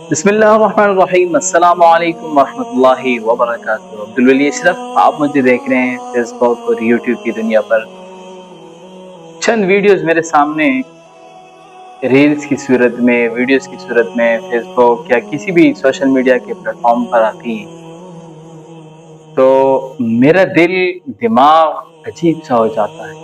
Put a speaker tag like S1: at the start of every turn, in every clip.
S1: بسم اللہ الرحمن الرحیم، السلام علیکم ورحمۃ اللہ وبرکاتہ۔ عبدالولی اشرف، آپ مجھے دیکھ رہے ہیں فیس بک اور یوٹیوب کی دنیا پر۔ چند ویڈیوز میرے سامنے ریلز کی صورت میں، ویڈیوز کی صورت میں فیس بک یا کسی بھی سوشل میڈیا کے پلیٹ فارم پر آتی ہیں تو میرا دماغ عجیب سا ہو جاتا ہے۔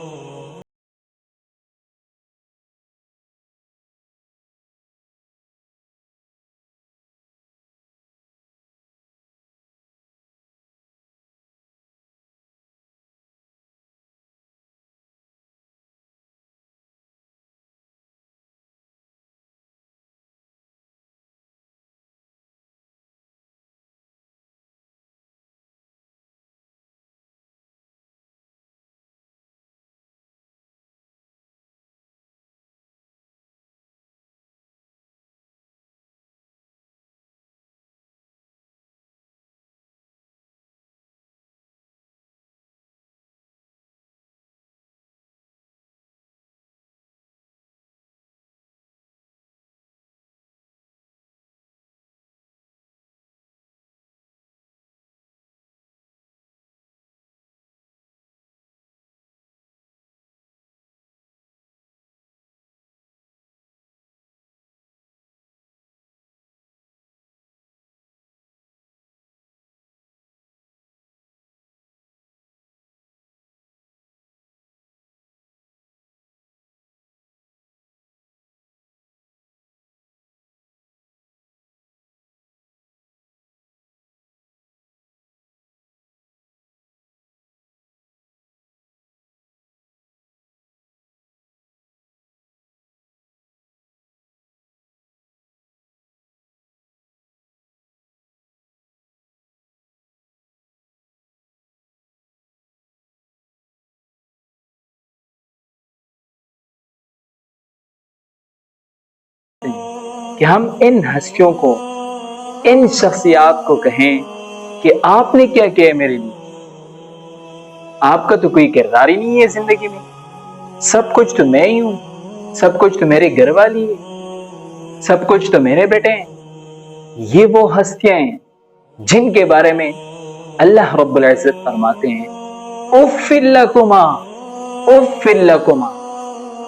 S1: کہ ہم ان ہستیوں کو، ان شخصیات کو کہیں کہ آپ نے کیا کیا ہے میرے لیے؟ آپ کا تو کوئی کردار ہی نہیں ہے زندگی میں، سب کچھ تو میں ہی ہوں، سب کچھ تو میرے گھر والی ہے، سب کچھ تو میرے بیٹے ہیں۔ یہ وہ ہستیاں ہیں جن کے بارے میں اللہ رب العزت فرماتے ہیں اف لکما، اف لکما،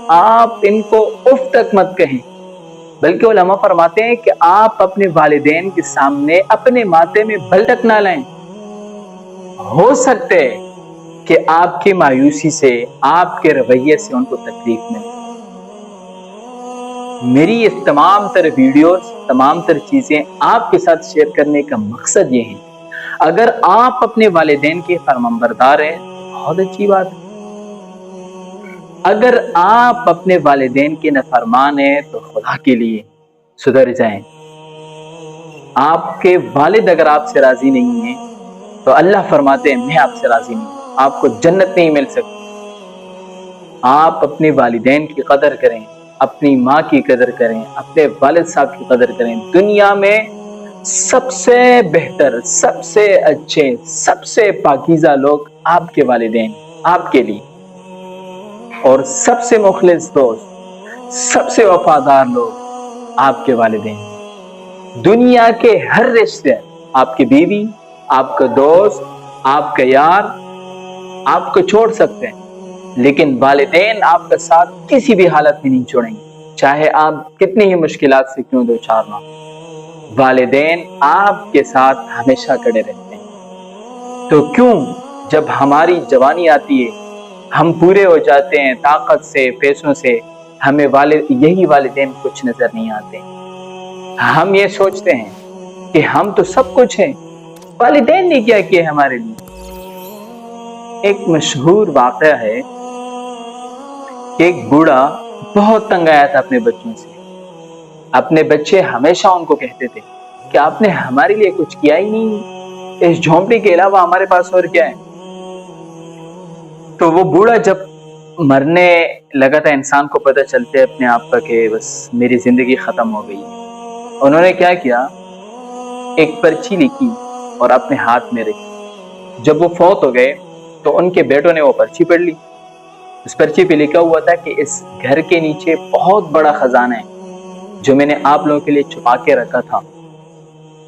S1: آپ ان کو اف تک مت کہیں، بلکہ علماء فرماتے ہیں کہ آپ اپنے والدین کے سامنے اپنے ماتھے میں بل تک نہ لائیں۔ ہو سکتے کہ آپ کی مایوسی سے، آپ کے رویے سے ان کو تکلیف ملے۔ میری یہ تمام تر ویڈیوز، تمام تر چیزیں آپ کے ساتھ شیئر کرنے کا مقصد یہ ہے، اگر آپ اپنے والدین کے فرمانبردار ہیں بہت اچھی بات ہے، اگر آپ اپنے والدین کے نافرمان ہیں تو خدا کے لیے سدھر جائیں۔ آپ کے والد اگر آپ سے راضی نہیں ہیں تو اللہ فرماتے ہیں میں آپ سے راضی نہیں ہوں، آپ کو جنت نہیں مل سکتی۔ آپ اپنے والدین کی قدر کریں، اپنی ماں کی قدر کریں، اپنے والد صاحب کی قدر کریں۔ دنیا میں سب سے بہتر، سب سے اچھے، سب سے پاکیزہ لوگ آپ کے والدین، آپ کے لیے، اور سب سے مخلص دوست، سب سے وفادار لوگ آپ کے والدین۔ دنیا کے ہر رشتے، آپ کی بیوی، آپ کا دوست، آپ کا یار آپ کو چھوڑ سکتے ہیں، لیکن والدین آپ کا ساتھ کسی بھی حالت میں نہیں چھوڑیں گے، چاہے آپ کتنی ہی مشکلات سے کیوں دو چار نہ۔ والدین آپ کے ساتھ ہمیشہ کھڑے رہتے ہیں۔ تو کیوں جب ہماری جوانی آتی ہے، ہم پورے ہو جاتے ہیں طاقت سے، پیسوں سے، ہمیں یہی والدین کچھ نظر نہیں آتے۔ ہم یہ سوچتے ہیں کہ ہم تو سب کچھ ہیں، والدین نے کیا کیا ہمارے لیے؟ ایک مشہور واقعہ ہے کہ ایک بوڑھا بہت تنگ آیا تھا اپنے بچوں سے۔ اپنے بچے ہمیشہ ان کو کہتے تھے کہ آپ نے ہمارے لیے کچھ کیا ہی نہیں، اس جھونپڑی کے علاوہ ہمارے پاس اور کیا ہے؟ تو وہ بوڑھا جب مرنے لگا تھا، انسان کو پتہ چلتے اپنے آپ کا کہ بس میری زندگی ختم ہو گئی، انہوں نے کیا کیا، ایک پرچی لکھی اور اپنے ہاتھ میں رکھی۔ جب وہ فوت ہو گئے تو ان کے بیٹوں نے وہ پرچی پڑھ لی۔ اس پرچی پہ لکھا ہوا تھا کہ اس گھر کے نیچے بہت بڑا خزانہ ہے جو میں نے آپ لوگوں کے لیے چھپا کے رکھا تھا،